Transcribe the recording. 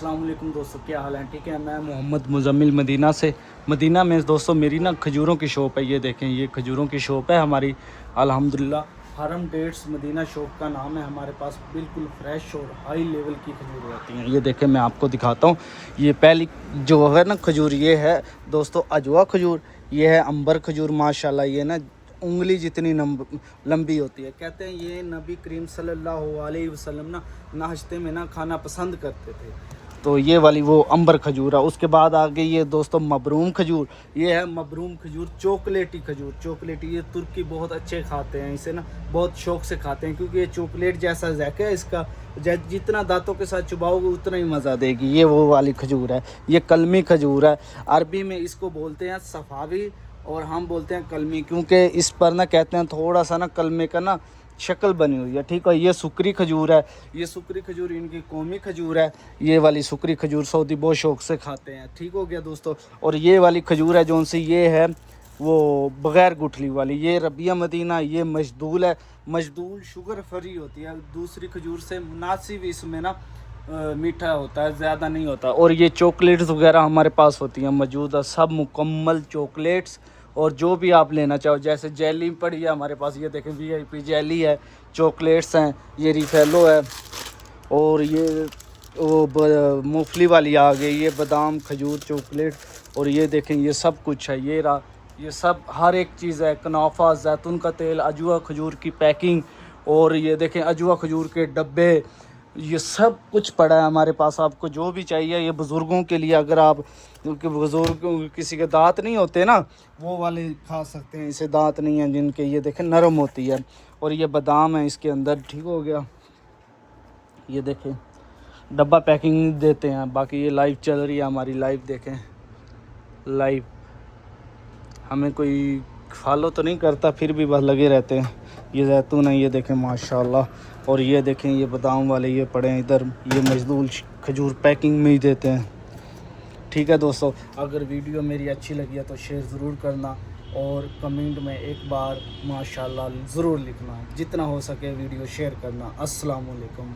अस्सलाम वालेकुम दोस्तों, क्या हाल है? ठीक है, मैं मोहम्मद मुज़म्मिल मदीना में दोस्तों मेरी ना खजूरों की शॉप है। ये देखें, ये खजूरों की शॉप है हमारी अल्हम्दुलिल्लाह। हरम डेट्स मदीना शॉप का नाम है। हमारे पास बिल्कुल फ्रेश और हाई लेवल की खजूर रहती हैं। ये देखें, मैं आपको दिखाता हूँ। ये पहली जो है ना खजूर, ये है दोस्तों अजवा खजूर। ये है अंबर खजूर। माशाल्लाह ये ना उंगली जितनी लंबी होती है। कहते हैं ये नबी करीम सल्लल्लाहु अलैहि वसल्लम ना नाश्ते में ना खाना पसंद करते थे। तो ये वाली वो अंबर खजूर है। उसके बाद आ गई ये दोस्तों मबरूम खजूर। ये है मबरूम खजूर, चॉकलेटी खजूर। चॉकलेटी ये तुर्की बहुत अच्छे खाते हैं, इसे ना बहुत शौक से खाते हैं क्योंकि ये चॉकलेट जैसा ज़ायका है इसका। जितना दांतों के साथ चुबाओगे उतना ही मज़ा देगी। ये वो वाली खजूर है। ये कलमी खजूर है। अरबी में इसको बोलते हैं सफ़ावी और हम बोलते हैं कलमी, क्योंकि इस पर ना कहते हैं थोड़ा सा ना कलमे का ना शक्ल बनी हुई है। ठीक है, ये सुकरी खजूर है। ये सुकरी खजूर इनकी कौमी खजूर है। ये वाली सुकरी खजूर सऊदी बहुत शौक से खाते हैं। ठीक हो गया दोस्तों। और ये वाली खजूर है जौन सी, ये है वो बग़ैर गुठली वाली, ये रबिया मदीना। ये मजदूल है। मजदूल शुगर फ्री होती है, दूसरी खजूर से मुनासिब इसमें ना मीठा होता है, ज़्यादा नहीं होता। और ये चॉकलेट्स वगैरह हमारे पास होती हैं मौजूद है, सब मुकम्मल चॉकलेट्स। और जो भी आप लेना चाहो, जैसे जेली पड़ी है हमारे पास, ये देखें VIP जेली है, चॉकलेट्स हैं, ये रिफेलो है। और ये वो मूंगफली वाली आ गई, ये बादाम खजूर चॉकलेट। और ये देखें ये सब कुछ है। ये सब हर एक चीज़ है। कनाफा, जैतून का तेल, अजवा खजूर की पैकिंग, और ये देखें अजवा खजूर के डब्बे, ये सब कुछ पड़ा है हमारे पास। आपको जो भी चाहिए, ये बुज़ुर्गों के लिए, अगर आप, क्योंकि बुज़ुर्ग किसी के दांत नहीं होते ना, वो वाले खा सकते हैं। इसे दांत नहीं है जिनके, ये देखें नरम होती है। और ये बादाम है इसके अंदर। ठीक हो गया। ये देखें डब्बा पैकिंग देते हैं। बाकी ये लाइव चल रही है हमारी, लाइव देखें, लाइव। हमें कोई फॉलो तो नहीं करता, फिर भी बस लगे रहते हैं। ये जैतून है, ये देखें माशाल्लाह। और ये देखें ये बादाम वाले ये पड़े हैं इधर। ये मजदूल खजूर पैकिंग में ही देते हैं। ठीक है दोस्तों, अगर वीडियो मेरी अच्छी लगी है तो शेयर ज़रूर करना और कमेंट में एक बार माशाल्लाह ज़रूर लिखना। जितना हो सके वीडियो शेयर करना। अस्सलाम वालेकुम।